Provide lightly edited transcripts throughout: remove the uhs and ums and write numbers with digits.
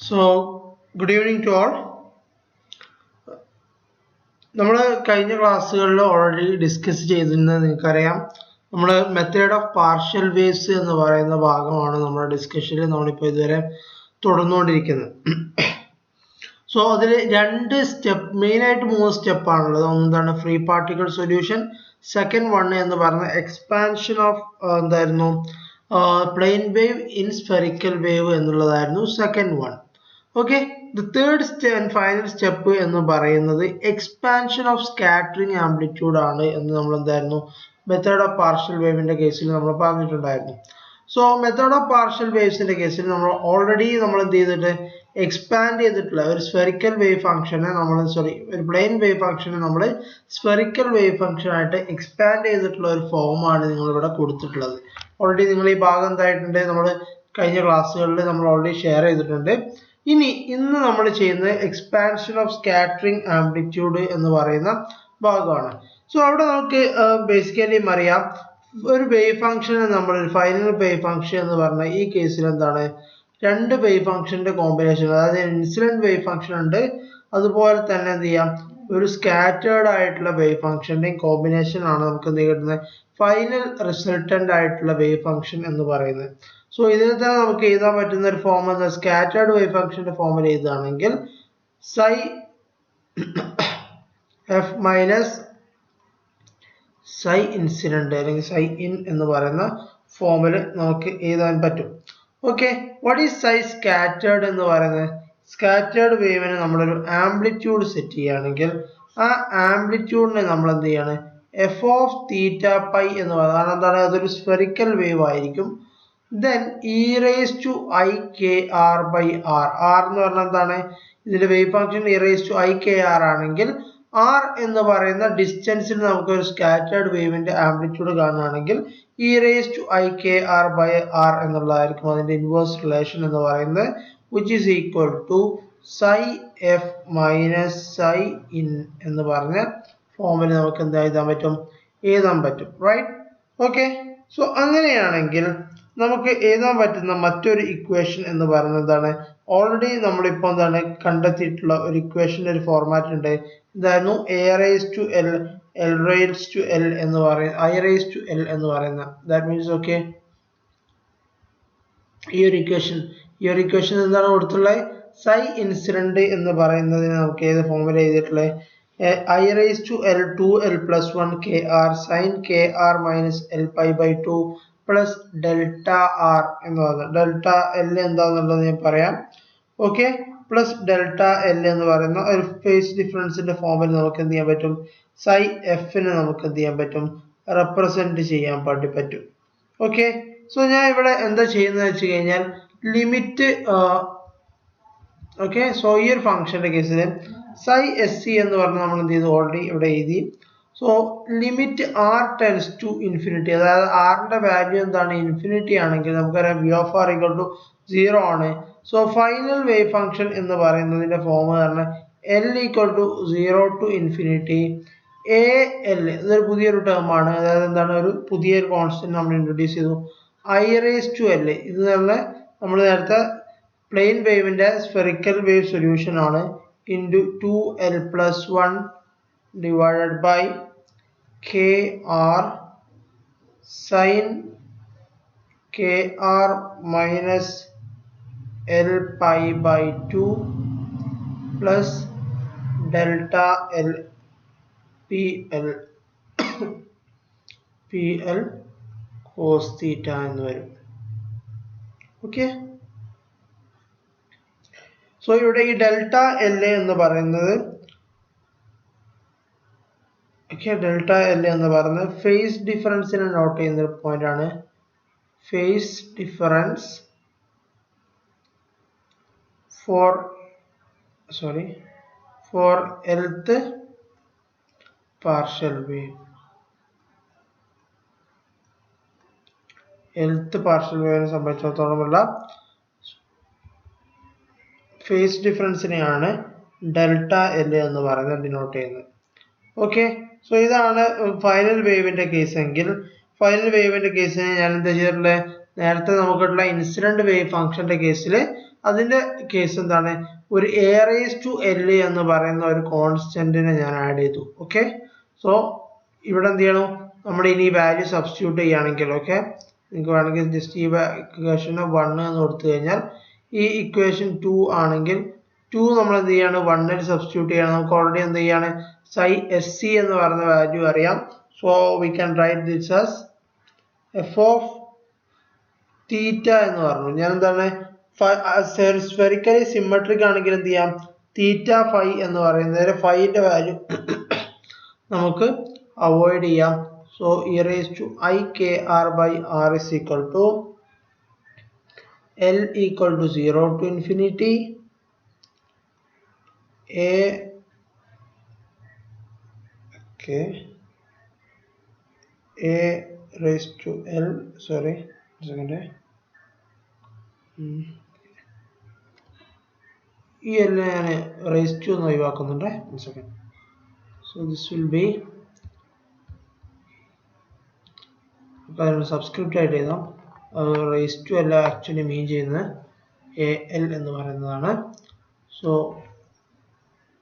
So, good evening to all. നമ്മൾ കഴിഞ്ഞ ക്ലാസ്സുകളിൽ ഓൾറെഡി ഡിസ്കസ് ചെയ്തിരുന്നത് നിങ്ങൾക്കറിയാം. നമ്മൾ മെത്തേഡ് ഓഫ് പാർഷ്യൽ വേവ്സ് എന്ന് പറയുന്ന ഭാഗമാണ് നമ്മുടെ ഡിസ്കഷനിൽ നമ്മളിപ്പോൾ ഇതുവരെ തുടർന്നുകൊണ്ടിരിക്കുന്നത്. സോ അതിൽ രണ്ട് സ്റ്റെപ്പ്, മെയിനായിട്ട് 3 സ്റ്റെപ്പാണുള്ളത്. ഒന്നെന്താണ് free particle solution, second one എന്ന് പറഞ്ഞ എക്സ്പാൻഷൻ ഓഫ് എന്തായിരുന്നു plain wave in spherical wave എന്നുള്ളതായിരുന്നു second one. Okay, the third and final step എന്ന് പറയുന്നത് എക്സ്പാൻഷൻ ഓഫ് സ്കാറ്ററിംഗ് ആംപ്ലിറ്റ്യൂഡ് ആണ് എന്ന് നമ്മൾ എന്തായിരുന്നു മെത്തേഡ് ഓഫ് പാർഷ്യൽ വേവിന്റെ കേസിൽ നമ്മൾ പറഞ്ഞിട്ടുണ്ടായിരുന്നു. സോ മെത്തേഡ് ഓഫ് പാർഷ്യൽ വേവ്സിന്റെ കേസിൽ നമ്മൾ ഓൾറെഡി നമ്മൾ എന്ത് ചെയ്തിട്ട് എക്സ്പാൻഡ് ചെയ്തിട്ടുള്ള ഒരു സ്ഫെറിക്കൽ വേവ് ഫംഗ്ഷനെ ഒരു പ്ലെയിൻ വേവ് ഫംഗ്ഷനെ നമ്മൾ സ്ഫെറിക്കൽ വേവ് ഫംഗ്ഷൻ ആയിട്ട് എക്സ്പാൻഡ് ചെയ്തിട്ടുള്ള ഒരു ഫോമാണ് നിങ്ങൾ ഇവിടെ കൊടുത്തിട്ടുള്ളത്. ഓൾറെഡി നിങ്ങൾ ഈ ഭാഗം എന്തായിട്ടുണ്ട്, നമ്മൾ കഴിഞ്ഞ ക്ലാസ്സുകളിൽ നമ്മൾ ഓൾറെഡി ഷെയർ ചെയ്തിട്ടുണ്ട്. ഇന്ന് നമ്മൾ ചെയ്യുന്നത് എക്സ്പാൻഷൻ ഓഫ് സ്കാറ്ററിംഗ് ആംപ്ലിറ്റ്യൂഡ് എന്ന് പറയുന്ന ഭാഗമാണ്. സോ അവിടെ നമുക്ക് ബേസിക്കലി അറിയാം, ഒരു വേവ് ഫംഗ്ഷന് നമ്മൾ ഫൈനൽ വേവ് ഫംഗ്ഷൻ എന്ന് പറഞ്ഞാൽ ഈ കേസിൽ എന്താണ്, രണ്ട് വേവ് ഫംഗ്ഷന്റെ കോമ്പിനേഷൻ, അതായത് ഇൻസിഡന്റ് വേവ് ഫംഗ്ഷൻ ഉണ്ട്, അതുപോലെ തന്നെ എന്ത് ചെയ്യാം ഒരു സ്കാറ്റേർഡ് ആയിട്ടുള്ള വേവ് ഫംഗ്ഷന്റെയും കോമ്പിനേഷൻ ആണ് നമുക്ക് എന്ത് കിട്ടുന്നത് ഫൈനൽ റിസൾട്ടന്റ് ആയിട്ടുള്ള വേവ് ഫംഗ്ഷൻ എന്ന് പറയുന്നത്. സോ ഇതിൽ തന്നെ നമുക്ക് എഴുതാൻ പറ്റുന്ന ഒരു ഫോം എന്താ, സ്കാറ്റേർഡ് വേവ് ഫംഗ്ഷന്റെ ഫോമിൽ എഴുതുകയാണെങ്കിൽ psi F minus psi incident അല്ലെങ്കിൽ സൈ ഇൻ എന്ന് പറയുന്ന ഫോമിൽ നമുക്ക് എഴുതാൻ പറ്റും. Okay, what is psi scattered എന്ന് പറയുന്നത്, സ്കാറ്റേർഡ് വേവിന് നമ്മളൊരു ആംപ്ലിറ്റ്യൂഡ് സെറ്റ് ചെയ്യുകയാണെങ്കിൽ ആ ആംപ്ലിറ്റ്യൂഡിനെ നമ്മൾ എന്ത് ചെയ്യാണ് എഫ് ഓഫ് തീറ്റ പൈ എന്ന് പറയുന്നത്, കാരണം എന്താണ്, അതൊരു സ്ഫെറിക്കൽ വേവ് ആയിരിക്കും. then e raised to I k r by r, r എന്ന് പറഞ്ഞാൽ എന്താണ്, ഇതിന്റെ wave function e raised to I k r ആണെങ്കിൽ r എന്ന് പറയുന്ന ഡിസ്റ്റൻസിൽ നമുക്ക് ഒരു സ്കാറ്റേർഡ് വേവിന്റെ ആംപ്ലിറ്റ്യൂഡ് കാണുകയാണെങ്കിൽ e raised to I k r by r എന്നുള്ളതായിരിക്കും അതിന്റെ ഇൻവേഴ്സ് റിലേഷൻ എന്ന് പറയുന്നത്, which is equal to psi f minus psi in എന്ന് പറഞ്ഞ ഫോമിൽ നമുക്ക് എന്താ എഴുതാൻ പറ്റും റൈറ്റ്. ഓക്കെ, സോ അങ്ങനെയാണെങ്കിൽ നമുക്ക് എഴുതാൻ പറ്റുന്ന മറ്റൊരു ഇക്വേഷൻ എന്ന് പറയുന്നത് എന്താണ്, ഓൾറെഡി നമ്മളിപ്പോൾ എന്താണ് കണ്ടെത്തിയിട്ടുള്ള ഒരു ഇക്വേഷൻ്റെ ഒരു ഫോർമാറ്റ് ഉണ്ട്. ഇതായിരുന്നു a raised to l, l raised to l എന്ന് പറയുന്ന I raised to l എന്ന് പറയുന്ന, ദാറ്റ് മീൻസ് ഓക്കെ ഈ ഒരു ഇക്വേഷൻ എന്താണ് കൊടുത്തുള്ളത്, സൈ ഇൻസിഡന്റ് എന്ന് പറയുന്നതിന് നമുക്ക് ഏത് ഫോമിൽ എഴുതിയിട്ടുള്ളത് I raised to l 2l plus 1 kr sin kr minus l pi by 2 plus delta R എന്ന് പറയുന്നത്, ഡെൽറ്റ എൽ എന്താന്നുള്ളത് ഞാൻ പറയാം. ഓക്കെ, പ്ലസ് ഡെൽറ്റ എൽ എന്ന് പറയുന്ന ഒരു ഫേസ് ഡിഫറൻസിന്റെ ഫോമിൽ നമുക്ക് എന്ത് ചെയ്യാൻ പറ്റും, സൈ എഫിനെ നമുക്ക് എന്ത് ചെയ്യാൻ പറ്റും റെപ്രസെന്റ് ചെയ്യാൻ പറ്റും. ഓക്കെ, സോ ഞാൻ ഇവിടെ എന്താ ചെയ്യുന്നത് വെച്ച് കഴിഞ്ഞാൽ ലിമിറ്റ് ഓക്കെ, സോ ഈ ഒരു ഫംഗ്ഷന്റെ കേസിൽ സൈ എസ് സി എന്ന് പറഞ്ഞാൽ നമ്മൾ എന്ത് ചെയ്തു ഓൾറെഡി ഇവിടെ എഴുതി. So limit R tends to infinity, അതായത് ആറിന്റെ വാല്യൂ എന്താണ് ഇൻഫിനിറ്റി ആണെങ്കിൽ നമുക്കറിയാം V of R equal to 0 ആണ്. സോ ഫൈനൽ വേവ് ഫംഗ്ഷൻ എന്ന് പറയുന്നതിന്റെ ഫോം പറഞ്ഞാൽ L equal to 0 to infinity A L, ഇതൊരു പുതിയൊരു ടേം ആണ്, അതായത് എന്താണ് ഒരു പുതിയൊരു കോൺസ്റ്റന്റ് നമ്മൾ ഇൻട്രൊഡ്യൂസ് ചെയ്തു ഐ റേസ് ടു എൽ. ഇത് നമ്മൾ നേരത്തെ പ്ലെയിൻ വേവിന്റെ സ്ഫെറിക്കൽ വേവ് സൊല്യൂഷൻ ആണ്, into 2l plus 1 divided by kr sin kr minus l pi by 2 plus delta l pl pl cos theta എന്ന് വരും. ഓക്കെ, സോ ഇവിടെ ഈ ഡെൽറ്റ എൽ എന്ന് പറയുന്നത് ഡെൽറ്റ എൽ എന്ന് പറയുന്നത് ഫേസ് ഡിഫറൻസിനെ നോട്ട് ചെയ്യുന്ന ഒരു പോയിന്റ് ആണ്. Phase difference four എൽത്ത് partial wave, എൽത്ത് partial വേവിനെ സംബന്ധിച്ചിടത്തോളമുള്ള face ഡിഫറൻസിനെയാണ് delta L എന്ന് പറയുന്നത് ഡിനോട്ട് ചെയ്യുന്നത്. ഓക്കെ, സോ ഇതാണ് ഫൈനൽ വേവിന്റെ കേസ് എങ്കിൽ ഫൈനൽ വേവിന്റെ കേസിന് ഞാൻ എന്താ ചെയ്തിട്ടുള്ളത്, നേരത്തെ നമുക്കുള്ള ഇൻസിഡന്റ് വേവ് ഫംഗ്ഷന്റെ കേസിൽ അതിന്റെ കേസ് എന്താണ്? ഒരു a raised to l എന്ന് പറയുന്ന ഒരു കോൺസ്റ്റന്റിനെ ഞാൻ ആഡ് ചെയ്തു. ഓക്കെ, സോ ഇവിടെ എന്ത് ചെയ്യണം? നമ്മൾ ഇനി വാല്യൂ സബ്സ്റ്റിറ്റ്യൂട്ട് ചെയ്യുകയാണെങ്കിൽ, ഓക്കെ, നിങ്ങൾക്ക് വേണമെങ്കിൽ ജസ്റ്റ് ഈ ഇക്വേഷൻ 1 എന്ന് കൊടുത്തു കഴിഞ്ഞാൽ ഈ ഇക്വേഷൻ 2 ആണെങ്കിൽ 2 നമ്മൾ എന്ത് ചെയ്യാണ്? 1 സബ്സ്റ്റിറ്റ്യൂട്ട് ചെയ്യണം. നമുക്ക് ഓൾറെഡി എന്ത് ചെയ്യാണ്? psi sc എന്ന് പറയുന്ന വാല്യൂ അറിയാം. So we can right this as f of theta എന്ന് പറഞ്ഞു. ഞാൻ എന്താണ് സ്ഫെറിക്കലി സിമെട്രിക് ആണെങ്കിൽ എന്ത് ചെയ്യാം? തീറ്റ ഫൈ എന്ന് പറയുന്നത് ഫൈന്റെ വാല്യൂ നമുക്ക് അവോയ്ഡ് ചെയ്യാം. So e raised to I k r by r is equal to L equal to 0 to infinity a raised to L, sorry, a second. ഈ L ഞാൻ raised to എന്ന് ഒഴിവാക്കുന്നുണ്ട്. One second. So this will be subscript ആയിട്ട് എഴുതാം. raised to അല്ല actually mean ചെയ്യുന്നത് AL എന്ന് പറയുന്നതാണ്. So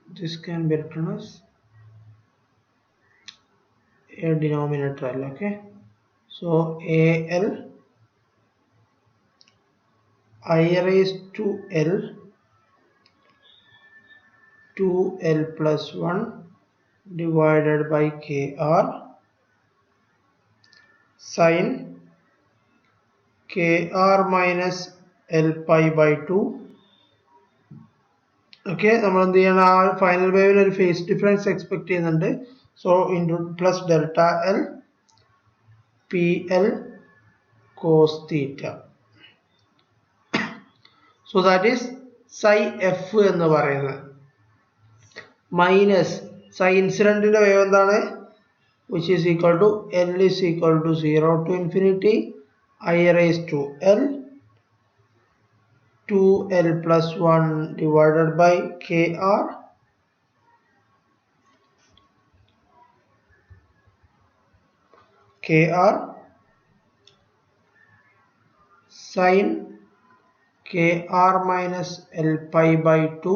this can be written as a denominator L. Okay, so AL I raised to L 2L plus 1 divided by KR sin KR minus L pi by 2. Okay, നമ്മൾ എന്ത് ചെയ്യണം? ആ final വേവിന് ഒരു phase difference expect ചെയ്യുന്നുണ്ട്. So into plus delta L P L cos theta. So that is psi F എന്ന് പറയുന്നത് minus psi ഇൻസിഡന്റിന്റെ വേവ് എന്താണ്? which is equal to L is equal to 0 to infinity I raised to L 2L plus 1 divided by KR sin KR minus L pi by 2.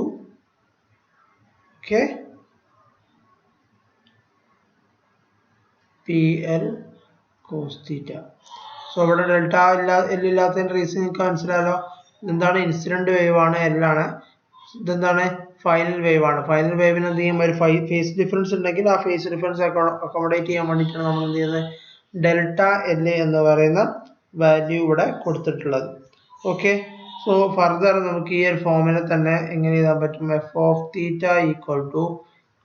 Okay, PL cos theta. So ഇവിടെ delta L ഇല്ലാത്തതിന്റെ reason നിങ്ങൾക്ക് മനസ്സിലായല്ലോ. ഇതെന്താണ്? Incident wave ആണ്, L ആണ്. ഇതെന്താണ്? Final wave ആണ്. Final വേവിന് എന്ത് ചെയ്യും? ഒരു ഫേസ് ഡിഫറൻസ് ഉണ്ടെങ്കിൽ ആ ഫേസ് ഡിഫറൻസ് അക്കോമഡേറ്റ് ചെയ്യാൻ വേണ്ടിയിട്ടാണ് നമ്മൾ എന്ത് ചെയ്യുന്നത്? ഡെൽറ്റ എൽ എന്ന് പറയുന്ന വാല്യൂ ഇവിടെ കൊടുത്തിട്ടുള്ളത്. ഓക്കെ, സോ ഫർദർ നമുക്ക് ഈ ഒരു ഫോമിനെ തന്നെ എങ്ങനെ എഴുതാൻ പറ്റും? F of theta equal to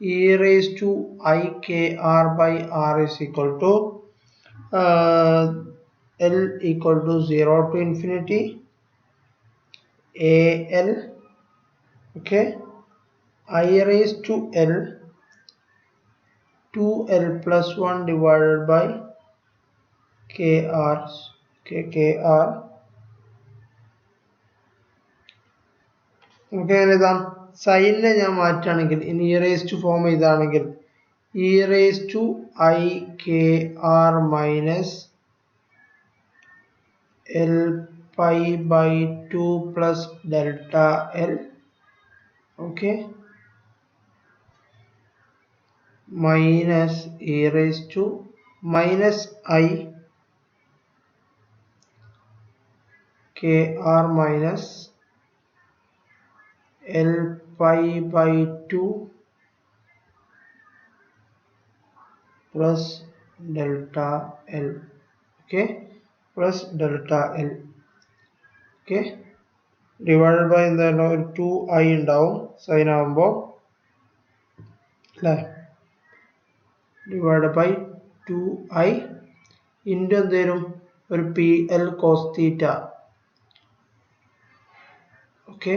e raised to I k r by r is equal to L equal to 0 to infinity AL, okay, I raised to L 2L plus 1 divided by KR. നമുക്ക് എങ്ങനെ എഴുതാം? സൈനിനെ ഞാൻ മാറ്റുകയാണെങ്കിൽ ഇനി e raised to form ഇതാണെങ്കിൽ e raised to I k r minus L pi by 2 plus delta L, okay, minus e raised to minus I k r minus L pi by 2 plus delta L, okay, plus delta L, okay, divided by എന്താണ്? 2i ഉണ്ടാവും sign ആകുമ്പോൾ അല്ലേ, divide by 2i into എന്തേലും ഒരു PL cos തീറ്റ, okay,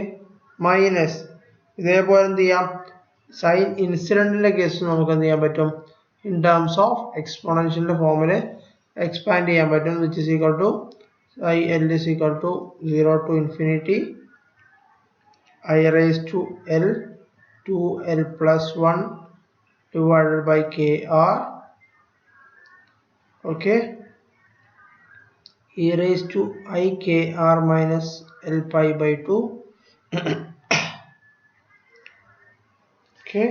minus ഇതേപോലെ എന്ത് ചെയ്യാം? Sign ഇൻസിഡന്റിന്റെ case നമുക്ക് എന്ത് ചെയ്യാൻ പറ്റും? ഇൻ ടേംസ് ഓഫ് എക്സ്പോണൻഷ്യലിന്റെ ഫോമിൽ എക്സ്പാൻഡ് ചെയ്യാൻ പറ്റും. Which is equal to I L is equal to 0 to infinity I raised to L 2L plus 1 divided by KR, okay, e raised to I KR minus L pi by 2 okay,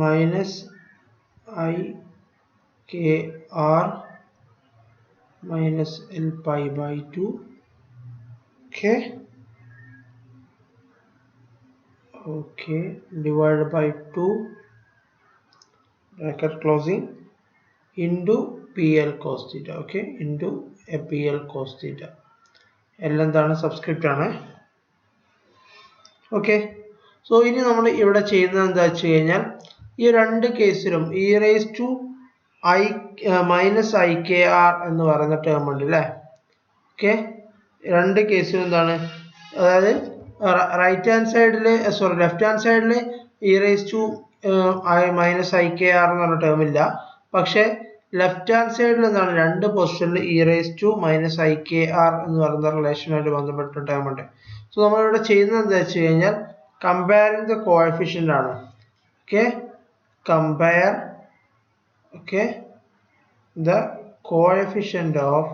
minus I k r minus L pi by 2, okay, okay, divided by 2 bracket closing into PL cos theta, okay, into a PL cos theta. എല്ലാം എന്താണ് subscript ആണ്. Okay, so ഇനി നമ്മൾ ഇവിടെ ചെയ്യുന്നത് എന്താ വെച്ച് കഴിഞ്ഞാൽ ഈ രണ്ട് കേസിലും e raise to I minus I K R എന്ന് പറയുന്ന ടേം ഉണ്ട് അല്ലേ. ഓക്കെ, രണ്ട് കേസിലും എന്താണ്, അതായത് റൈറ്റ് ഹാൻഡ് സൈഡിൽ ലെഫ്റ്റ് ഹാൻഡ് സൈഡിൽ e raise to minus I K R എന്ന് പറഞ്ഞ ടേം ഇല്ല. പക്ഷെ ലെഫ്റ്റ് ഹാൻഡ് സൈഡിൽ എന്താണ് രണ്ട് പൊസിഷനിൽ e raise to minus I K R എന്ന് പറയുന്ന റിലേഷനുമായിട്ട് ബന്ധപ്പെട്ട ടേം ഉണ്ട്. സോ നമ്മളിവിടെ ചെയ്യുന്നത് എന്താ വെച്ച് കഴിഞ്ഞാൽ കമ്പയറിംഗ് ദ കോഎഫിഷ്യന്റ് ആണ്. Okay, compare okay the coefficient of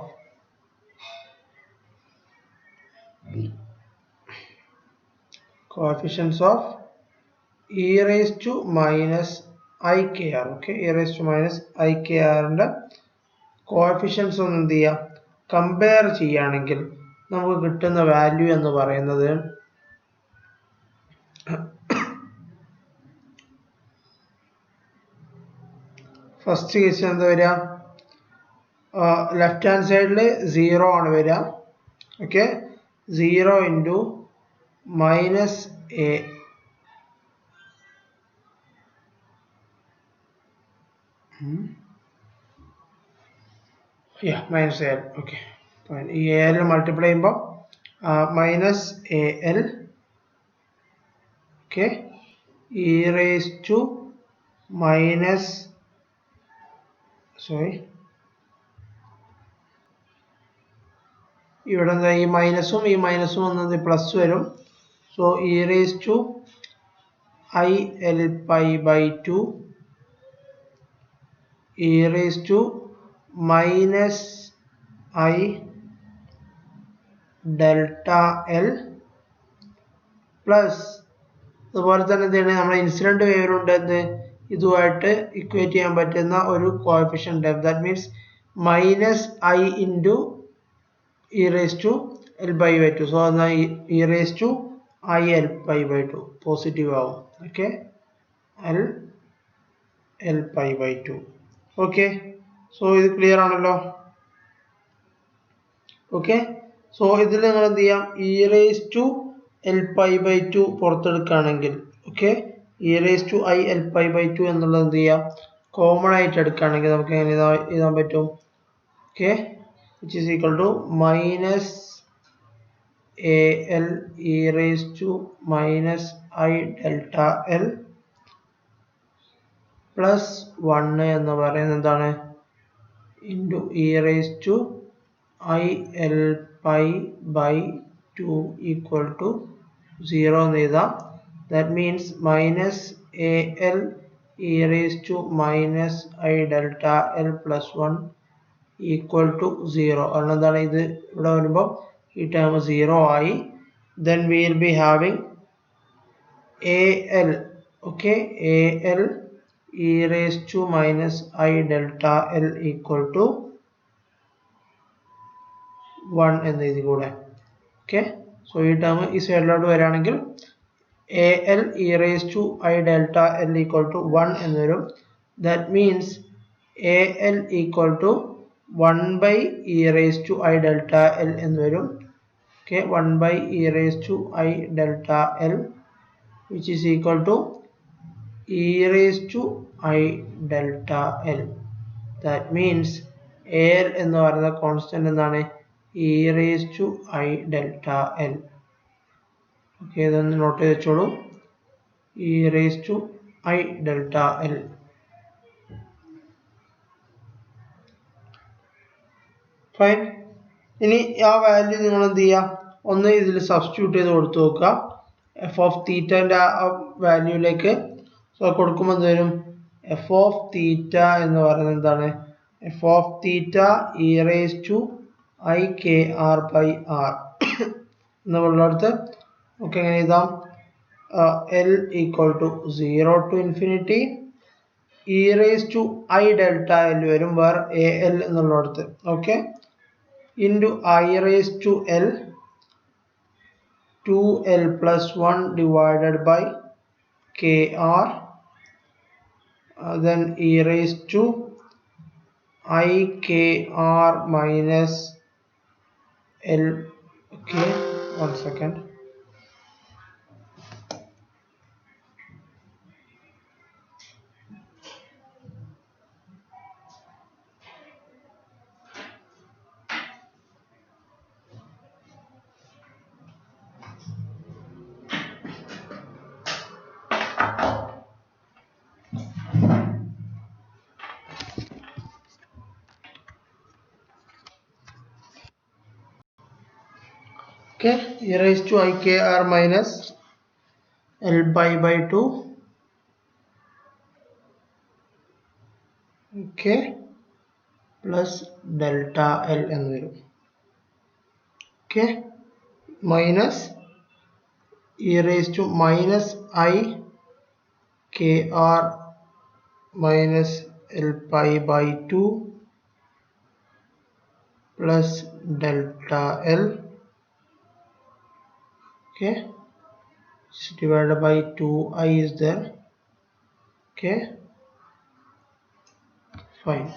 coefficients of e raised to minus ikr. okay, e raised to minus ikr ന്റെ കോഎഫിഷ്യൻസ് ഒന്ന് എന്ത് ചെയ്യാം, കമ്പയർ ചെയ്യുകയാണെങ്കിൽ നമുക്ക് കിട്ടുന്ന വാല്യൂ എന്ന് പറയുന്നത് ഫസ്റ്റ് കേസിൽ എന്താ വരിക, ലെഫ്റ്റ് ഹാൻഡ് സൈഡിൽ 0 ആണ് വരിക. Okay, 0 into minus a minus al. okay, ഈ al മൾട്ടിപ്ലൈ ചെയ്യുമ്പോൾ minus A L okay e raise to minus ഇവിടെ എന്താ ഈ മൈനസും വന്നത് പ്ലസ് വരും. So e raised to I L pi by 2 e raised to minus I delta L plus അതുപോലെ തന്നെ എന്താണ് നമ്മുടെ ഇൻസിഡന്റ് വേവിലുണ്ട് എന്ത് ഇതുമായിട്ട് ഇക്വേറ്റ് ചെയ്യാൻ പറ്റുന്ന ഒരു കോഎഫിഷ്യന്റ്. That means minus I into e raise to L by by 2. So എന്നാൽ e raise to I L pi by 2 positive ആവും. Okay, L pi by 2. Okay, so ഇത് ക്ലിയർ ആണല്ലോ. ഓക്കെ, സോ ഇതിൽ നിങ്ങൾ എന്ത് ചെയ്യാം, e raise to L pi by 2 പുറത്തെടുക്കുകയാണെങ്കിൽ okay e raise to I L pi by 2 എന്നുള്ളത് എന്ത് ചെയ്യാം, കോമൺ ആയിട്ട് എടുക്കുകയാണെങ്കിൽ നമുക്ക് എങ്ങനെ എഴുതാൻ പറ്റും. Okay, which is equal to minus al e raised to minus I delta L plus 1 എന്ന് പറയുന്നത് എന്താണ് into e raised to I L pi by 2 equal to 0 എന്ന് എഴുതാം. that means minus al e raised to minus I delta L plus 1 equal to 0. കാരണം എന്താണ് ഇത് ഇവിടെ വരുമ്പോൾ ഈ ടേം 0 ആയി. then we will be having al okay al e raised to minus I delta L equal to 1 എന്ന് എഴുതി കൂടെ. ഓക്കെ, സോ ഈ ടേം ഈ സൈഡിലോട്ട് വരികയാണെങ്കിൽ al e raised to I delta L equal to 1 എന്ന് വരും. that means al equal to 1 by e raised to I delta L എന്ന് വരും. okay, 1 by e raised to I delta L which is equal to e raised to I delta L. that means al എന്ന് പറയുന്ന constant എന്താണ്, e raised to I delta L. Okay, ഇതൊന്ന് note ചെയ്ത് വെച്ചോളൂ, e raised to I delta L. Fine, ഇനി ആ value നിങ്ങൾ എന്ത് ചെയ്യുക, ഒന്ന് ഇതിൽ സബ്സ്റ്റിറ്റ്യൂട്ട് ചെയ്ത് കൊടുത്തു നോക്കുക എഫ് ഓഫ് തീറ്റൻ്റെ ആ വാല്യൂയിലേക്ക്. സോ കൊടുക്കുമ്പോൾ എന്ത് വരും, എഫ് ഓഫ് തീറ്റ എന്ന് പറയുന്നത് എന്താണ്, F of theta e raise to I K R by R എന്നുള്ളടത്ത് നമുക്ക് എങ്ങനെ എഴുതാം? L equal to 0 to infinity e raised to I delta L വരും where AL എന്നുള്ളടത്ത്. ഓക്കെ, into I raised to L 2L plus 1 divided by KR, then e raised to IKR minus L. Okay, 1 second. Okay, e raised to IKR minus L pi by 2. Okay, plus delta L എന്ന് വരും. Okay, minus e raised to minus I KR minus L pi by 2 plus delta L. Okay, it's divided by 2I is there. Okay, fine.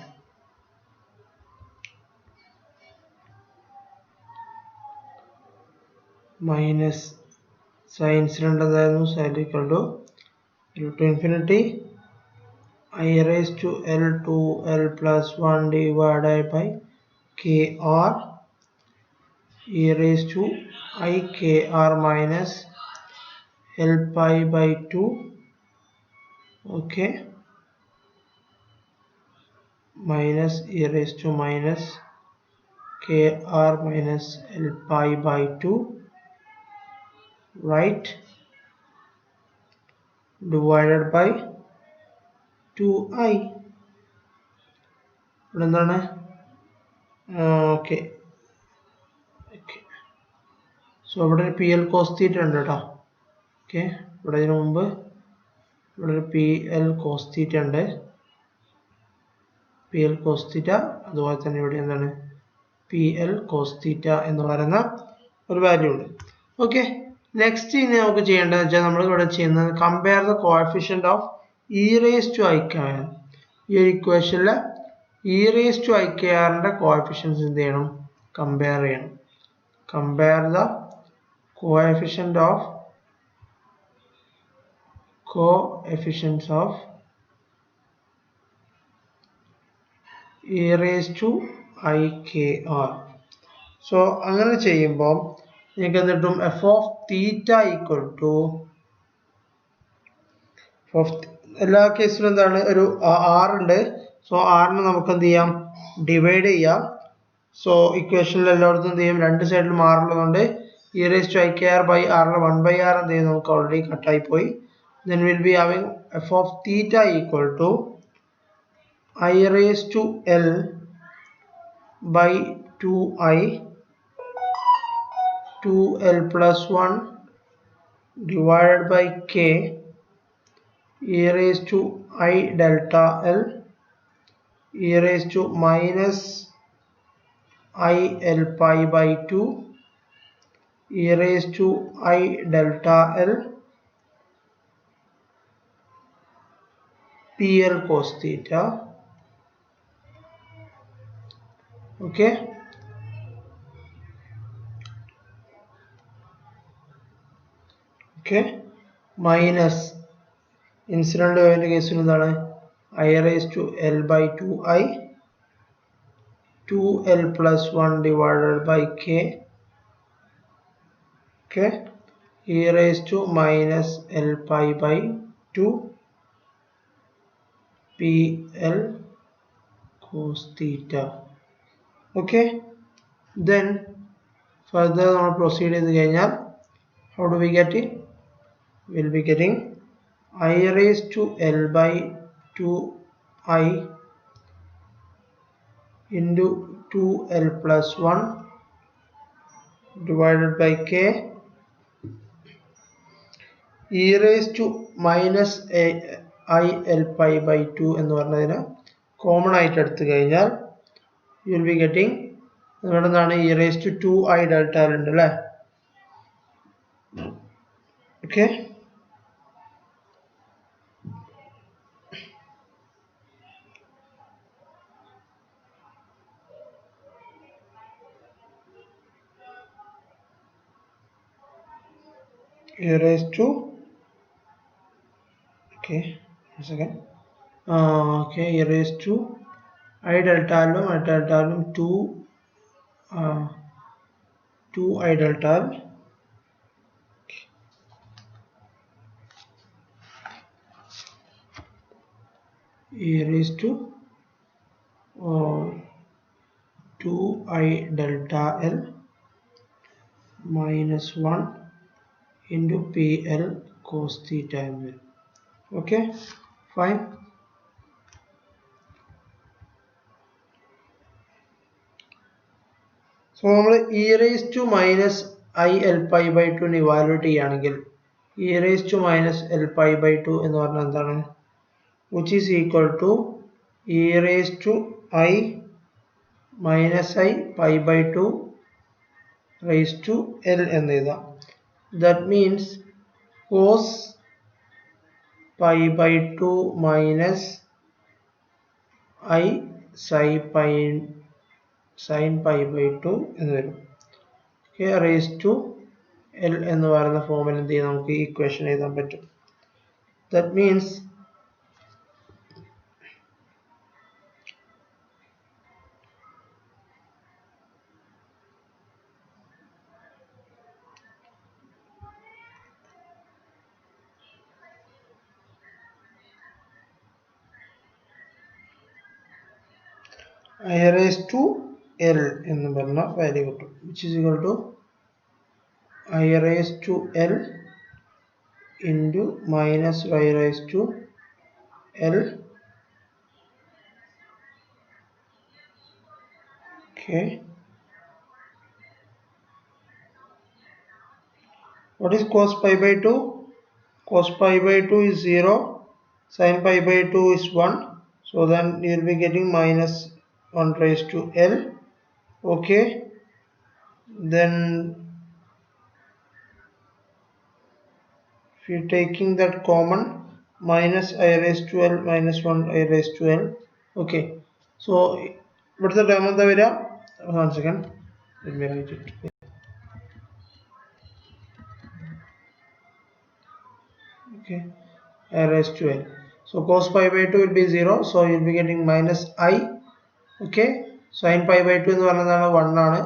Minus sin incident എന്തായിരുന്നു? sin equal to L to infinity I raised to L to L plus 1 divided by KR e raised to IKR minus L pi by 2. Okay, minus e raised to minus KR minus L pi by 2, right, divided by 2I. എന്താണ്? Okay, so ഇവിടെ ഒരു PL cos theta ഉണ്ട് കേട്ടോ. Okay, ഇവിടെ ഇതിനു മുമ്പ് ഇവിടെ ഒരു PL cos theta ഉണ്ട്. PL cos theta, അതുപോലെ തന്നെ ഇവിടെ എന്താണ്? PL cos theta എന്ന് പറയുന്ന ഒരു വാല്യൂ ഉണ്ട്. ഓക്കെ, നെക്സ്റ്റ് ഇനി നമുക്ക് ചെയ്യേണ്ടത് വെച്ചാൽ നമ്മൾ ഇവിടെ ചെയ്യുന്നത് compare the coefficient of e raise to IKR. ഈ ഒരു ഇക്വേഷനിലെ ഇ റേസ് ടു IKRന്റെ കോഎഫിഷ്യൻസ് എന്ത് ചെയ്യണം? കമ്പയർ ചെയ്യണം. Compare the coefficient of e raised to IKR. So അങ്ങനെ ചെയ്യുമ്പോൾ നിങ്ങൾക്ക് എന്നിട്ടും f of theta equal to എല്ലാ കേസിലും എന്താണ്? ഒരു R ഉണ്ട്. സോ ആറിന് നമുക്ക് എന്ത് ചെയ്യാം? ഡിവൈഡ് ചെയ്യാം. സോ ഇക്വേഷനിൽ എല്ലായിടത്തും എന്ത് ചെയ്യും? രണ്ട് സൈഡിലും R ഉള്ളതുകൊണ്ട് e raised to IKR by R 1/R എന്ത് ചെയ്യും? നമുക്ക് ഓൾറെഡി കട്ടായി പോയി. Then we'll be having f of theta equal to I raised to L by 2I 2L plus 1 divided by K e raised to I delta L e raised to minus I L pi by 2 e raised to I delta L PL cos theta. Okay, okay, minus incident വേവിന്റെ കേസിൽ എന്താണ്? I raised to L by 2I 2L plus 1 divided by K. Okay, e raised to minus L pi by 2 PL cos theta. Okay, then further നമ്മൾ proceed ചെയ്ത് കഴിഞ്ഞാൽ how do we get it? We'll be getting I raised to L by 2I into 2L plus 1 divided by k e raised to minus I L pi by 2 എന്ന് പറഞ്ഞതിനെ common ആയിട്ട് എടുത്തു കഴിഞ്ഞാൽ you will be getting ഇവിടെ നിന്നാണ് e raised to 2i delta L ഉണ്ട് അല്ലേ? Okay. E raised to okay, one second. Okay, e raised to I delta L 2i delta L. E raised to 2i delta L minus 1 into PL cos theta എന്ന് വരും. Okay, fine. So നമ്മൾ e raised to minus I L pi by 2 നെ evaluate ചെയ്യുകയാണെങ്കിൽ e raised to minus L pi by 2 എന്ന് പറഞ്ഞാൽ എന്താണ്? Which is equal to e raised to I minus I pi by 2 raised to L എന്ന് എഴുതാം. That means cos pi by 2 minus I sin pi by 2 എന്ന് വരും. Okay, raised to L എന്ന് പറയുന്ന ഫോമിൽ എന്ത് ചെയ്യാം, നമുക്ക് ഈ ഇക്വേഷൻ എഴുതാൻ പറ്റും. That means I raised to L എന്ന് പറഞ്ഞ വാല്യൂ കിട്ടും, which is equal to I raised to L into minus y raised to L. Okay, what is cos pi by 2? Cos pi by 2 is 0, sin pi by 2 is 1, so then you will be getting minus 1 raised to L. Okay, then if you are taking that common, minus I raised to L minus 1 I raised to L. Okay, so what's the term of the area? One second, let me write it. Okay, I raised to L, so cos pi by 2 will be 0, so you will be getting minus I. Okay, sin pi by 2 എന്ന് പറയുന്നത് 1 ആണ്,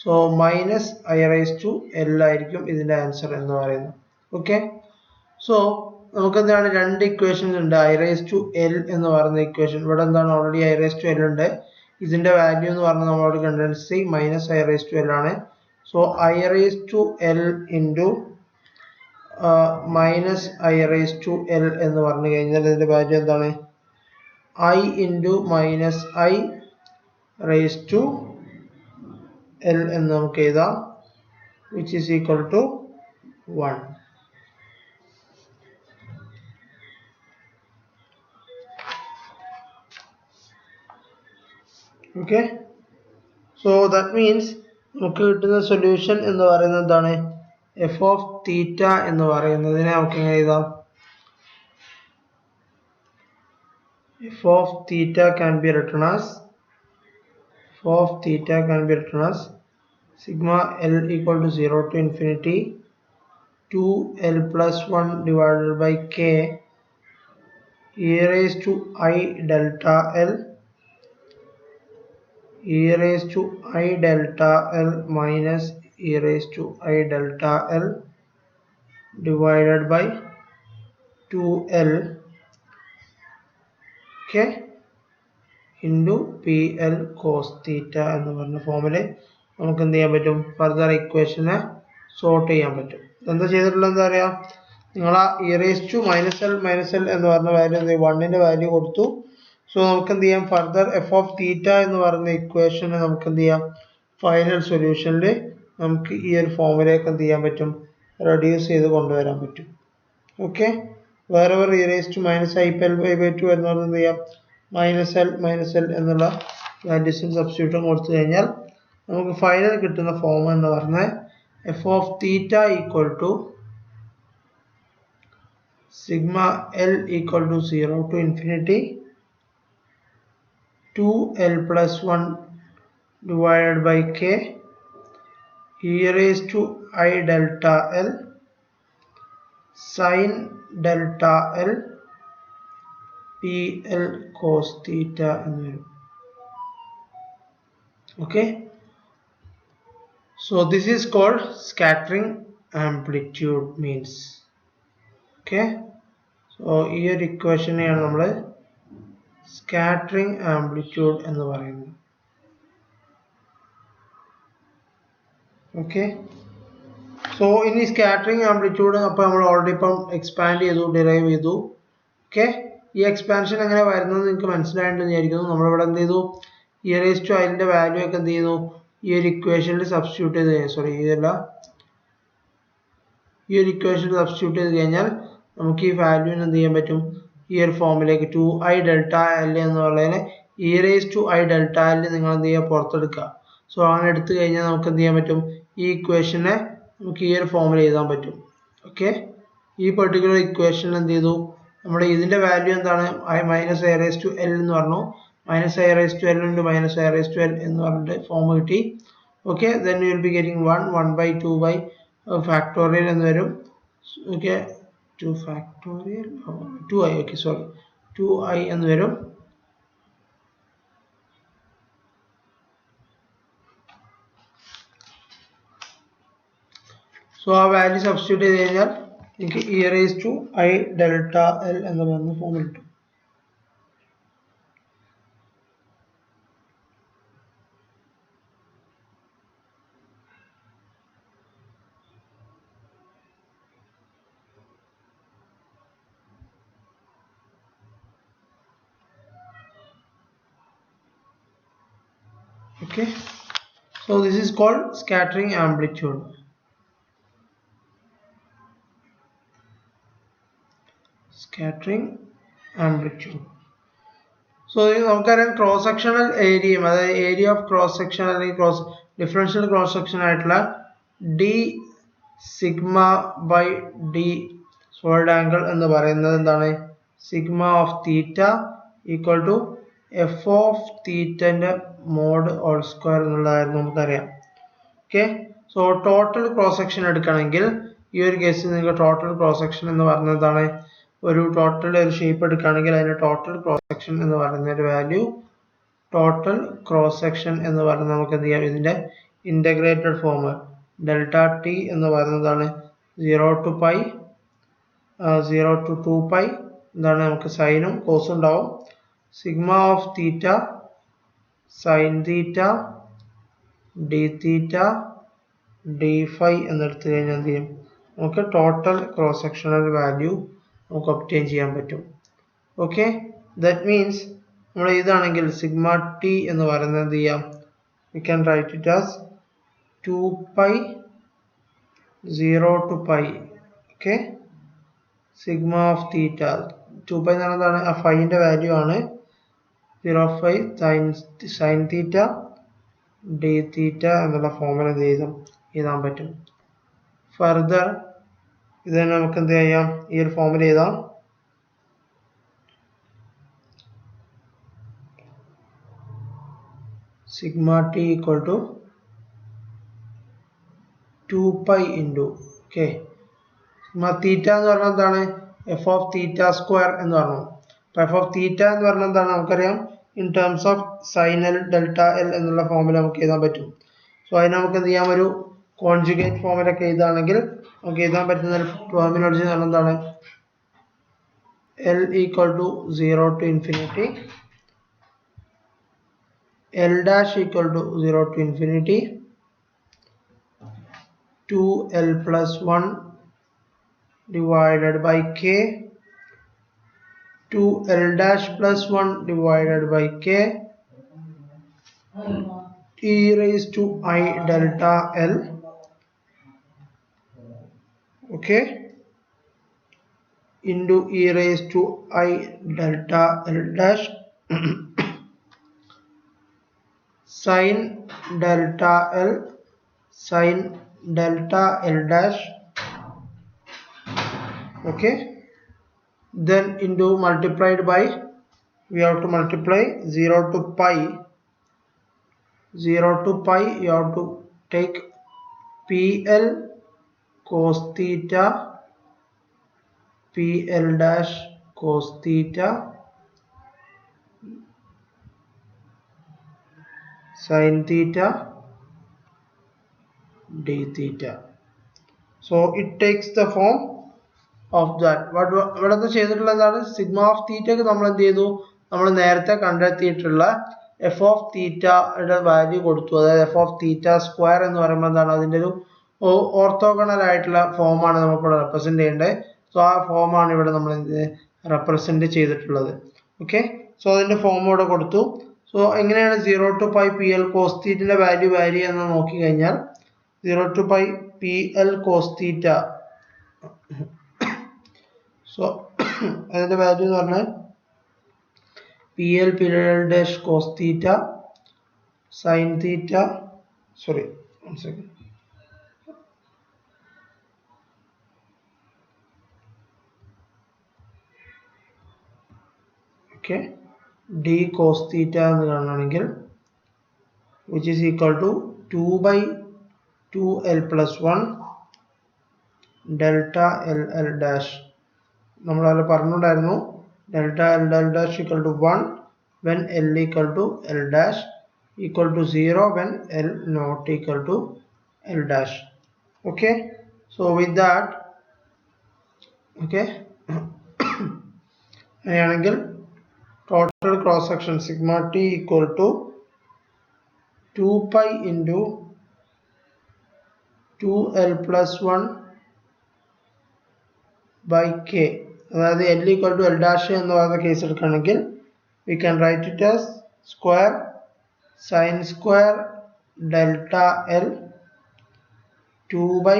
so minus I raised to L ആയിരിക്കും ഇതിന്റെ answer എന്ന് പറയുന്നത്. Okay, so നമുക്ക് എന്താണ് രണ്ട് ഇക്വേഷൻസ് ഉണ്ട്. I raised to L എന്ന് പറയുന്ന ഇക്വേഷൻ ഇവിടെ എന്താണ് already I raised to L ഉണ്ട്, ഇതിന്റെ വാല്യൂ എന്ന് പറഞ്ഞാൽ നമ്മളോട് കണ്ടൻസി minus I raised to L ആണ്. So I raised to L into minus I raised to L എന്ന് പറഞ്ഞു കഴിഞ്ഞാൽ ഇതിന്റെ വാല്യൂ എന്താണ്? I into minus I raised to L എന്ന് നമുക്ക് എഴുതാം, which is equal to 1. Okay, so that means നമുക്ക് കിട്ടുന്ന സൊല്യൂഷൻ എന്ന് പറയുന്നത് എന്താണ്? f of theta എന്ന് പറയുന്നതിനെ നമുക്ക് എങ്ങനെ എഴുതാം? f of theta can be written as sigma L equal to 0 to infinity 2L plus 1 divided by k e raised to I delta L minus e raised to I delta L divided by 2L, okay, into PL cos theta എന്ന് പറഞ്ഞ ഫോമില് നമുക്ക് എന്ത് ചെയ്യാൻ പറ്റും? Further ഇക്വേഷനെ sort ചെയ്യാൻ പറ്റും. എന്താ ചെയ്തിട്ടുള്ളത് എന്താ പറയാ, നിങ്ങൾ ആ e raised to minus L എന്ന് പറഞ്ഞ വാല്യൂ 1ന്റെ വാല്യൂ കൊടുത്തു. സോ നമുക്ക് എന്ത് ചെയ്യാം, ഫർദർ f of theta എന്ന് പറയുന്ന ഇക്വേഷനെ നമുക്ക് എന്ത് ചെയ്യാം, ഫൈനൽ സൊല്യൂഷനിൽ നമുക്ക് ഈ ഒരു ഫോമിലേക്ക് എന്ത് ചെയ്യാൻ പറ്റും, റെഡ്യൂസ് ചെയ്ത് കൊണ്ടുവരാൻ പറ്റും. Okay, wherever e raised to minus I L by 2 വരുന്നത് എന്ത് ചെയ്യാം, മൈനസ് എൽ എന്നുള്ള വാല്യൂസും സബ്സ്റ്റിറ്റ്യൂട്ടും കൊടുത്തു കഴിഞ്ഞാൽ നമുക്ക് ഫൈനൽ കിട്ടുന്ന ഫോം എന്ന് പറഞ്ഞാൽ F of theta equal to sigma L equal to 0 to infinity 2l plus 1 divided by k e raised to I delta l sin delta l pl cos theta എന്ന് വരും. Okay, so this is called scattering amplitude means. Okay, so ഈ ഒരു ഇക്വേഷനെയാണ് നമ്മൾ scattering amplitude എന്ന് പറയുന്നത്. Okay, so ഇനി scattering amplitude അപ്പോൾ നമ്മൾ ഓൾറെഡി ഇപ്പം എക്സ്പാൻഡ് ചെയ്തു, ഡിറൈവ് ചെയ്തു. ഓക്കെ, ഈ എക്സ്പാൻഷൻ എങ്ങനെ വരുന്നത് നിങ്ങൾക്ക് മനസ്സിലായിട്ടുണ്ടെന്ന് വിചാരിക്കുന്നു. നമ്മളിവിടെ എന്ത് ചെയ്തു, ഇ റേസ് ടു ഐന്റെ വാല്യൂ ഒക്കെ എന്ത് ചെയ്തു, ഈ ഒരു ഇക്വേഷനിൽ സബ്സ്റ്റിറ്റ്യൂട്ട് ചെയ്ത് കഴിഞ്ഞാൽ, സോറി ഈ ഒരു ഇക്വേഷനിൽ സബ്സ്റ്റിറ്റ്യൂട്ട് ചെയ്ത് കഴിഞ്ഞാൽ നമുക്ക് ഈ വാല്യൂവിന് എന്ത് ചെയ്യാൻ പറ്റും, ഈ ഒരു ഫോമിലേക്ക് 2i ഡെൽറ്റ എൽ എന്നുള്ളതിനെ e raise to I delta L നിങ്ങൾ എന്ത് ചെയ്യുക, പുറത്തെടുക്കുക. സോ അങ്ങനെ എടുത്തു കഴിഞ്ഞാൽ നമുക്ക് എന്ത് ചെയ്യാൻ പറ്റും, ഈ ഇക്വേഷനെ നമുക്ക് ഈ ഒരു ഫോമിൽ എഴുതാൻ പറ്റും. ഓക്കെ, ഈ പെർട്ടിക്കുലർ ഇക്വേഷൻ എന്ത് ചെയ്തു, നമ്മുടെ ഇതിന്റെ വാല്യൂ എന്താണ്, minus I raise to L എന്ന് പറഞ്ഞു, minus I raise to L into minus I raise to L എന്ന് പറഞ്ഞിട്ട് ഫോം കിട്ടി. Okay, then you will be getting 1 by 2 by factorial എന്ന് വരും. Okay, 2 factorial 2i, okay sorry 2i എന്ന് വരും. So ആ വാല്യൂ സബ്സ്റ്റിറ്റ്യൂട്ട് ചെയ്ത് കഴിഞ്ഞാൽ എനിക്ക് E raise to I delta L എന്ന് പറഞ്ഞ ഫോം കിട്ടും. Okay, so this is called scattering amplitude. Scattering amplitude. So നമുക്കറിയാം ക്രോസ് സെക്ഷണൽ ഏരിയയും, അതായത് ഏരിയ ഓഫ് ക്രോസ് സെക്ഷൻ അല്ലെങ്കിൽ ഡിഫറൻഷ്യൽ ക്രോസ് സെക്ഷൻ ആയിട്ടുള്ള D sigma by D solid angle എന്ന് പറയുന്നത് എന്താണ്, sigma of theta equal to F of തീറ്റന്റെ mod whole square എന്നുള്ളതായിരുന്നു നമുക്കറിയാം. Okay, so total cross section എടുക്കണമെങ്കിൽ ഈ ഒരു കേസിൽ നിങ്ങൾക്ക് ടോട്ടൽ ക്രോസ് സെക്ഷൻ എന്ന് പറയുന്നതാണ്, ഒരു ടോട്ടൽ ഒരു ഷേപ്പ് എടുക്കുകയാണെങ്കിൽ അതിന് ടോട്ടൽ ക്രോസ് സെക്ഷൻ എന്ന് പറയുന്ന ഒരു വാല്യൂ, ടോട്ടൽ ക്രോസ് സെക്ഷൻ എന്ന് പറയുന്നത് നമുക്ക് എന്ത് ചെയ്യാം, ഇതിന്റെ ഇന്റഗ്രേറ്റഡ് ഫോം ഡെൽറ്റ ടി എന്ന് പറയുന്നതാണ് 0 to പൈ 0 to 2π എന്താണ്, നമുക്ക് സൈനും കോസും ഉണ്ടാവും. Sigma of theta sine theta D theta D phi എന്നെടുത്തു കഴിഞ്ഞാൽ എന്ത് ചെയ്യും, നമുക്ക് ടോട്ടൽ ക്രോസ് സെക്ഷണൽ വാല്യൂ നമുക്ക് ഒബ്റ്റെയിൻ ചെയ്യാൻ പറ്റും. ഓക്കെ, ദാറ്റ് മീൻസ് നമ്മൾ ഇതാണെങ്കിൽ സിഗ്മ ടി എന്ന് പറയുന്നത് എന്ത് ചെയ്യാം, we can write it as 2π 0 to π. Okay, sigma of theta 2π എന്ന് പറയുന്നതാണ് ആ ഫൈന്റെ വാല്യൂ ആണ്, 0.5 സൈൻ തീറ്റ ഡി തീറ്റ എന്നുള്ള ഫോമിൽ എന്ത് എഴുതാൻ പറ്റും. ഫർദർ ഇത് തന്നെ നമുക്ക് എന്ത് ചെയ്യാം, ഈ ഒരു ഫോമിൽ എഴുതാം. Sigma T equal to 2π into okay sigma theta എന്ന് പറഞ്ഞാൽ എന്താണ്, എഫ് ഓഫ് തീറ്റ സ്ക്വയർ എന്ന് പറഞ്ഞു. അപ്പോൾ എഫ് ഓഫ് തീറ്റ എന്ന് പറഞ്ഞാൽ എന്താണ് നമുക്കറിയാം, in terms of sine L delta L എന്നുള്ള ഫോമിൽ നമുക്ക് എഴുതാൻ പറ്റും. സോ അതിന് നമുക്ക് എന്ത് ചെയ്യാം, ഒരു കോൺജുഗേറ്റ് ഫോമിലൊക്കെ എഴുതുകയാണെങ്കിൽ നമുക്ക് എഴുതാൻ പറ്റുന്ന ടെർമിനോളജി എന്ന് പറഞ്ഞാൽ എന്താണ്, L equal to 0 to infinity L dash equal to 0 to infinity 2l plus 1 divided by k 2l dash plus 1 divided by k e raised to I delta l okay, into e raised to I delta L dash sin delta L dash, okay, then into multiplied by, we have to multiply 0 to pi, you have to take PL cos theta PL dash cos theta sin theta d theta. So it takes the form of that. ഇവിടെ ചെയ്തിട്ടുള്ള എന്താണ്, sigma of തീറ്റയ്ക്ക് നമ്മൾ എന്ത് ചെയ്തു, നമ്മൾ നേരത്തെ കണ്ടെത്തിയിട്ടുള്ള F of തീറ്റയുടെ value കൊടുത്തു. അതായത് എഫ് ഓഫ് തീറ്റ സ്ക്വയർ എന്ന് പറയുമ്പോൾ എന്താണ്, അതിൻ്റെ ഒരു ഓർത്തോഗണൽ ആയിട്ടുള്ള ഫോമാണ് നമുക്കിവിടെ റെപ്രസെന്റ് ചെയ്യേണ്ടത്. സോ ആ ഫോമാണ് ഇവിടെ നമ്മൾ റെപ്രസെന്റ് ചെയ്തിട്ടുള്ളത്. ഓക്കെ, സോ അതിന്റെ ഫോം ഇവിടെ കൊടുത്തു. സോ എങ്ങനെയാണ് 0 to pi PL cos തീറ്റയുടെ വാല്യൂ വാരി എന്ന് നോക്കി കഴിഞ്ഞാൽ 0 to pi PL cos theta, so അതിന്റെ വാല്യൂ എന്ന് പറഞ്ഞാൽ PL dash cos theta sin theta, sorry, one second, okay, d cos theta എന്ന് കാണുകയാണെങ്കിൽ which is equal to 2 by 2l plus 1 delta L dash. നമ്മൾ അതിൽ പറഞ്ഞിട്ടുണ്ടായിരുന്നു delta L dash equal to 1 when L equal to L dash, equal to 0 when L not equal to L dash. Okay, so with that, okay, അങ്ങനെയാണെങ്കിൽ total cross section sigma t equal to 2 pi into 2l plus 1 by k. അതായത് L equal to L dash എന്ന് പറയുന്ന case എടുക്കുകയാണെങ്കിൽ we can write it as square sin square delta L 2 by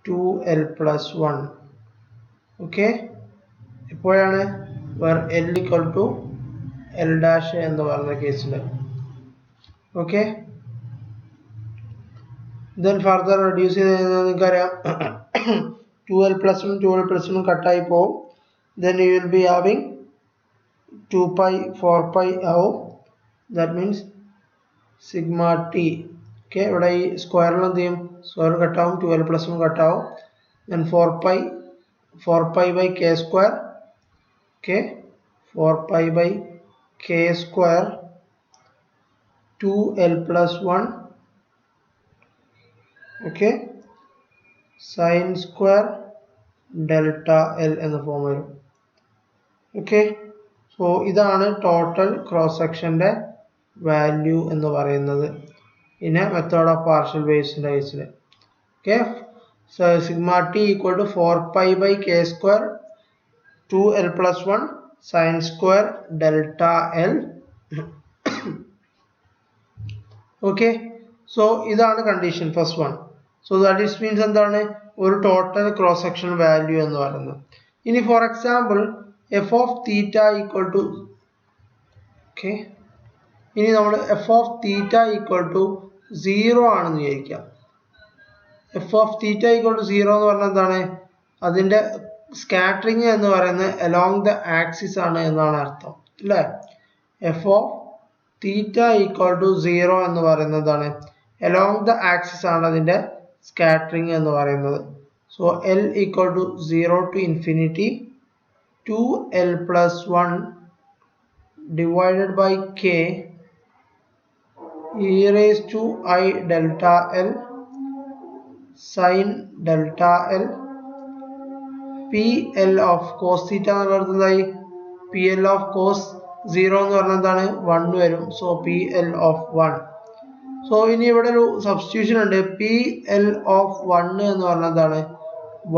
2l plus 1. okay, എപ്പോഴാണ് where L equal to L dash എന്ന് പറയുന്ന കേസിൽ. okay, then further reduce ചെയ്ത് നിങ്ങൾക്കറിയാം 2l plus 1 കട്ടായി പോകും. then you will be having 2 pi 4 pi ആവും. that means sigma t. okay, ഇവിടെ ഈ സ്ക്വയറിൽ എന്ത് ചെയ്യും, സ്ക്വയർ കട്ടാവും, 2l plus 1 കട്ടാവും. then 4 pi by k square, okay, 4 pi by k square 2l plus 1, okay, sin square delta L എന്ന form വരും. ഓക്കെ, സോ ഇതാണ് ടോട്ടൽ ക്രോസ് സെക്ഷന്റെ വാല്യൂ എന്ന് പറയുന്നത് in a method of partial വേവ്സിന്റെ കേസിൽ. Okay, so sigma T equal to 4 pi by k square 2l plus 1 sin square delta L. Okay, so ഇതാണ് condition first one. So that is means എന്താണ്, ഒരു total cross section value എന്ന് പറയുന്നത്. ഇനി for example F of theta equal to, okay, ഇനി നമ്മൾ F of theta equal to 0 ആണെന്ന് വിചാരിക്കാം. F of theta equal to 0 എന്ന് പറഞ്ഞാൽ എന്താണ്, അതിൻ്റെ സ്കാറ്ററിങ് എന്ന് പറയുന്നത് അലോങ് ദ ആക്സിസ് ആണ് എന്നാണ് അർത്ഥം, അല്ലേ. F of theta equal to 0 എന്ന് പറയുന്നതാണ് അലോങ് ദ ആക്സിസ് ആണ് അതിൻ്റെ സ്കാറ്ററിങ് എന്ന് പറയുന്നത്. So L equal to 0 to infinity 2l plus 1 divided by k e raised to I delta L sin delta L PL of cos theta എന്ന് പറയുന്നതായി PL of cos 0 എന്ന് പറഞ്ഞാൽ എന്താണ്, 1 വരും. So PL of 1. സോ ഇനി ഇവിടെ ഒരു substitution ഉണ്ട്. PL of 1 എന്ന് പറഞ്ഞാൽ എന്താണ്,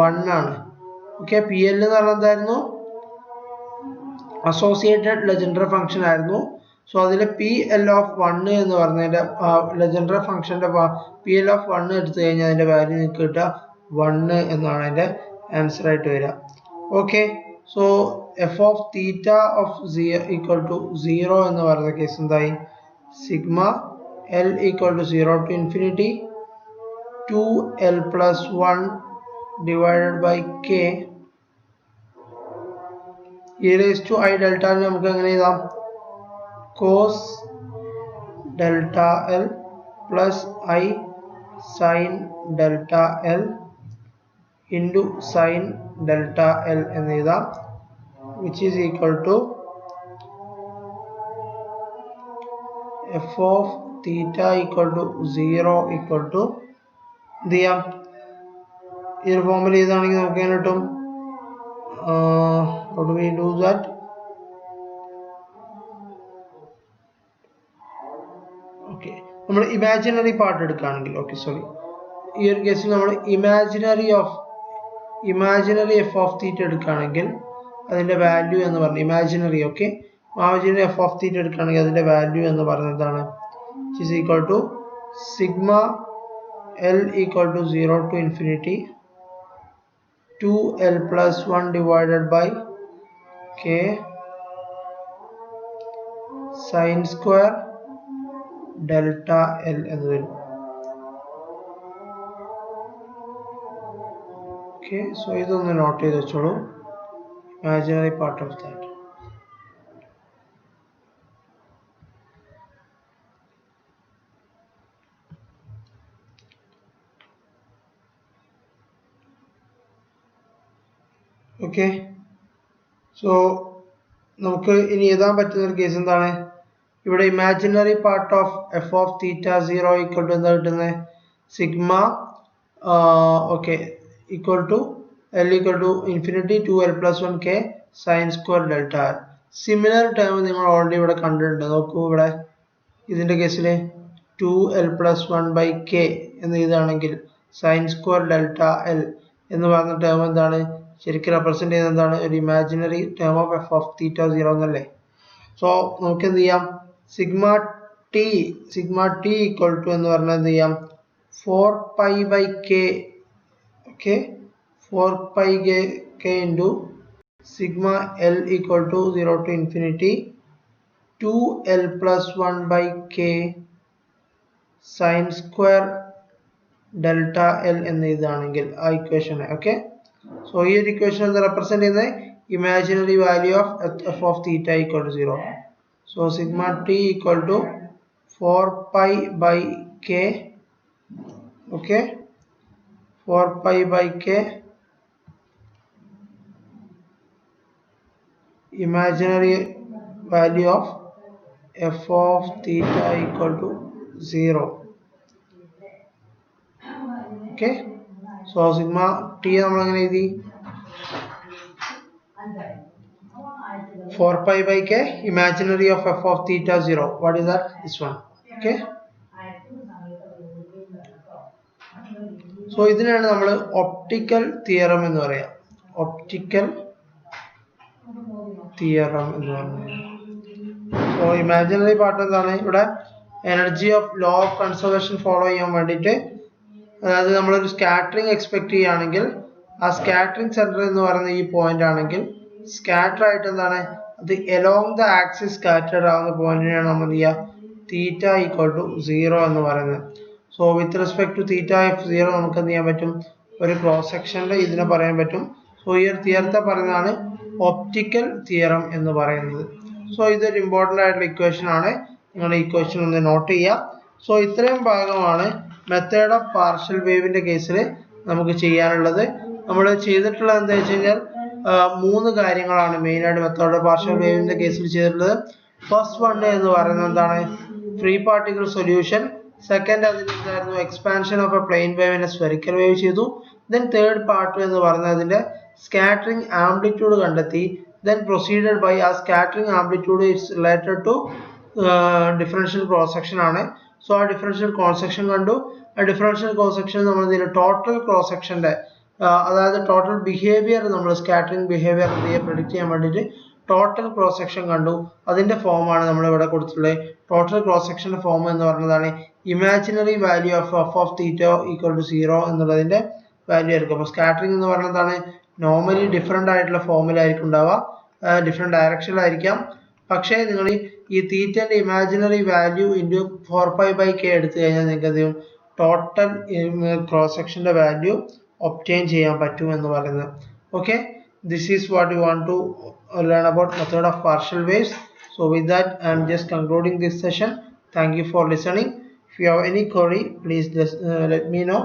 1 ആണ്. ഓക്കെ, PL എന്ന് പറഞ്ഞാൽ എന്തായിരുന്നു, അസോസിയേറ്റഡ് ലെജൻഡർ ഫംഗ്ഷൻ ആയിരുന്നു. സോ അതിൽ PL of 1 എന്ന് പറഞ്ഞതിൻ്റെ ലെജൻഡർ ഫംഗ്ഷൻ്റെ PL of 1 എടുത്തു കഴിഞ്ഞാൽ അതിൻ്റെ വാല്യൂ നിങ്ങൾക്ക് കിട്ടുക 1 എന്നാണ് അതിന്റെ ആൻസർ ആയിട്ട് വരിക. Okay, so F of theta of 0 = 0 എന്ന് പറയുന്ന കേസ് എന്തായി? Sigma L = 0 to infinity 2L plus 1 divided by K e raised to I delta നമുക്ക് എങ്ങനെ എഴുതാം? cos delta L plus I sin delta L into sin delta L എന്ന് എഴുതാം, which is equal to f of theta equal to 0 equal to എന്ത് ചെയ്യാം? ഈ ഒരു ഫോമിൽ ചെയ്താണെങ്കിൽ നമുക്ക് എങ്ങനെ കിട്ടും? how do we do that? Okay, നമ്മൾ ഇമാജിനറി പാർട്ട് എടുക്കുകയാണെങ്കിൽ, ഓക്കെ സോറി, ഈ ഒരു കേസിൽ നമ്മൾ ഇമാജിനറി എഫ് ഓഫ് തീറ്റ എടുക്കുകയാണെങ്കിൽ അതിന്റെ വാല്യൂ എന്ന് പറഞ്ഞാൽ imaginary, okay, imaginary F of തീറ്റ എടുക്കുകയാണെങ്കിൽ അതിന്റെ വാല്യൂ എന്ന് പറയുന്നത് എന്താണ്? which is equal to sigma L equal to 0 to infinity 2L plus 1 divided by K sin square delta L എന്ന് വരും. ഓക്കെ, സോ ഇതൊന്ന് നോട്ട് ചെയ്ത് വെച്ചോളൂ, imaginary part of that. Okay, so നമുക്ക് ഇനി എഴുതാൻ പറ്റുന്ന ഒരു കേസ് എന്താണ്? ഇവിടെ imaginary part of F of theta 0 equal to എന്താ കിട്ടുന്നത്? Sigma okay equal to L equal to infinity 2L plus 1 K sin square delta L. Similar term നിങ്ങൾ ഓൾറെഡി ഇവിടെ കണ്ടിട്ടുണ്ട്. നോക്കൂ, ഇവിടെ ഇതിന്റെ കേസിൽ 2L plus 1 by K എന്ന് എഴുതുകയാണെങ്കിൽ sin square delta L എന്ന് പറയുന്ന ടേം എന്താണ്? ശരിക്കും റെപ്രസെന്റ് ചെയ്യുന്നത് എന്താണ്? ഒരു imaginary term of F of theta 0 എന്നല്ലേ. സോ നമുക്ക് എന്ത് ചെയ്യാം? സിഗ്മ ടി ഈക്വൽ ടു എന്ന് പറഞ്ഞാൽ എന്ത് ചെയ്യാം? 4π/k, okay, 4πk into sigma L equal to 0 to infinity 2L plus 1 by K sin square delta L എന്ന് എഴുതുകയാണെങ്കിൽ ആ ഇക്വേഷൻ, ഓക്കെ. സോ ഈ ഒരു ഇക്വേഷൻ എന്താ റെപ്രസെന്റ് ചെയ്യുന്നത്? Imaginary value of F of theta equal to 0. So sigma T equal to 4π/k, okay, 4π/k imaginary value of f of theta equal to 0. Okay, so sigma t നമ്മൾ എങ്ങനെ എഴുതി? 4π/k imaginary of f of theta 0. What is that? This one. Okay, so ഇതിനാണ് നമ്മൾ optical theorem എന്ന് പറയാം. Optical theorem എന്ന് പറയുന്നത്. So imaginary part എന്താണ്? ഇവിടെ energy of law of conservation follow ചെയ്യാൻ വേണ്ടിയിട്ട്, അതായത് നമ്മളൊരു സ്കാറ്ററിങ് എക്സ്പെക്ട് ചെയ്യുകയാണെങ്കിൽ ആ സ്കാറ്ററിങ് സെന്റർ എന്ന് പറയുന്ന ഈ പോയിന്റ് ആണെങ്കിൽ സ്കാറ്റർ ആയിട്ട് എന്താണ് അത് എലോങ് ദ ആക്സിസ് സ്കാറ്റേർഡ് ആവുന്ന പോയിന്റിനാണ് നമ്മൾ എന്ത് ചെയ്യുക? തീറ്റ ഈക്വൽ ടു 0 എന്ന് പറയുന്നത്. So with respect to theta of 0 നമുക്ക് എന്ത് ചെയ്യാൻ പറ്റും? ഒരു ക്രോസ് സെക്ഷനിൽ ഇതിനെ പറയാൻ പറ്റും. സോ ഈ ഒരു തിയറത്തെ പറയുന്നതാണ് ഒപ്റ്റിക്കൽ തിയറം എന്ന് പറയുന്നത്. സോ ഇതൊരു ഇമ്പോർട്ടൻ്റ് ആയിട്ടുള്ള ഇക്വേഷൻ ആണ്. നിങ്ങൾ ഈ ഇക്വേഷൻ ഒന്ന് നോട്ട് ചെയ്യുക. സോ ഇത്രയും ഭാഗമാണ് മെത്തേഡ് ഓഫ് പാർഷ്യൽ വേവിന്റെ കേസിൽ നമുക്ക് ചെയ്യാനുള്ളത്. നമ്മൾ ചെയ്തിട്ടുള്ളത് എന്താ വെച്ച് കഴിഞ്ഞാൽ 3 കാര്യങ്ങളാണ് മെയിൻ ആയിട്ട് മെത്തേഡ് ഓഫ് പാർഷ്യൽ വേവിന്റെ കേസിൽ ചെയ്തിട്ടുള്ളത്. ഫസ്റ്റ് വൺ എന്ന് പറയുന്നത് എന്താണ്? Free particle solution. സെക്കൻഡ് അതിനെന്തായിരുന്നു? Expansion of a plane wave in a spherical wave ചെയ്തു. ദെൻ തേർഡ് പാർട്ട് എന്ന് പറയുന്നത് അതിന്റെ സ്കാറ്ററിംഗ് ആംപ്ലിറ്റ്യൂഡ് കണ്ടെത്തി. ദെൻ പ്രൊസീഡഡ് ബൈ ആ scattering amplitude it's related to differential cross section ആണ്. സോ ആ ഡിഫറൻഷ്യൽ ക്രോസ് സെക്ഷൻ കണ്ടു. ആ ഡിഫറൻഷ്യൽ ക്രോസ് സെക്ഷൻ നമ്മൾ ടോട്ടൽ ക്രോസ് സെക്ഷന്റെ അതായത് ടോട്ടൽ ബിഹേവിയർ നമ്മൾ സ്കാറ്ററിംഗ് ബിഹേവിയർ പ്രെഡിക്റ്റ് ചെയ്യാൻ വേണ്ടിയിട്ട് ടോട്ടൽ ക്രോസ് സെക്ഷൻ കണ്ടു. അതിന്റെ ഫോമാണ് നമ്മൾ ഇവിടെ കൊടുത്തിട്ടുള്ളത്. ടോട്ടൽ ക്രോസ് സെക്ഷന്റെ ഫോം എന്ന് പറയുന്നതാണ് imaginary value of F of theta equal to 0 എന്നുള്ളതിന്റെ വാല്യൂ ആയിരിക്കും. അപ്പോൾ സ്കാറ്ററിംഗ് എന്ന് പറയുന്നത് എന്താണ്, നോർമലി ഡിഫറെൻ്റ് ആയിട്ടുള്ള ഫോമിലായിരിക്കും ഉണ്ടാവുക, ഡിഫറെൻറ്റ് ഡയറക്ഷനിലായിരിക്കാം. പക്ഷേ നിങ്ങൾ ഈ തീറ്റൻ്റെ ഇമാജിനറി വാല്യൂ ഇൻറ്റു 4π/k എടുത്തു കഴിഞ്ഞാൽ നിങ്ങൾക്ക് എന്ത് ചെയ്യും, ടോട്ടൽ ക്രോസ് സെക്ഷൻ്റെ വാല്യൂ ഒബ്റ്റെയിൻ ചെയ്യാൻ പറ്റും എന്ന് പറയുന്നത്. Okay, this is what you want to learn about method of partial waves. So with that I am just concluding this session. Thank you for listening. If you have any query, please let me know.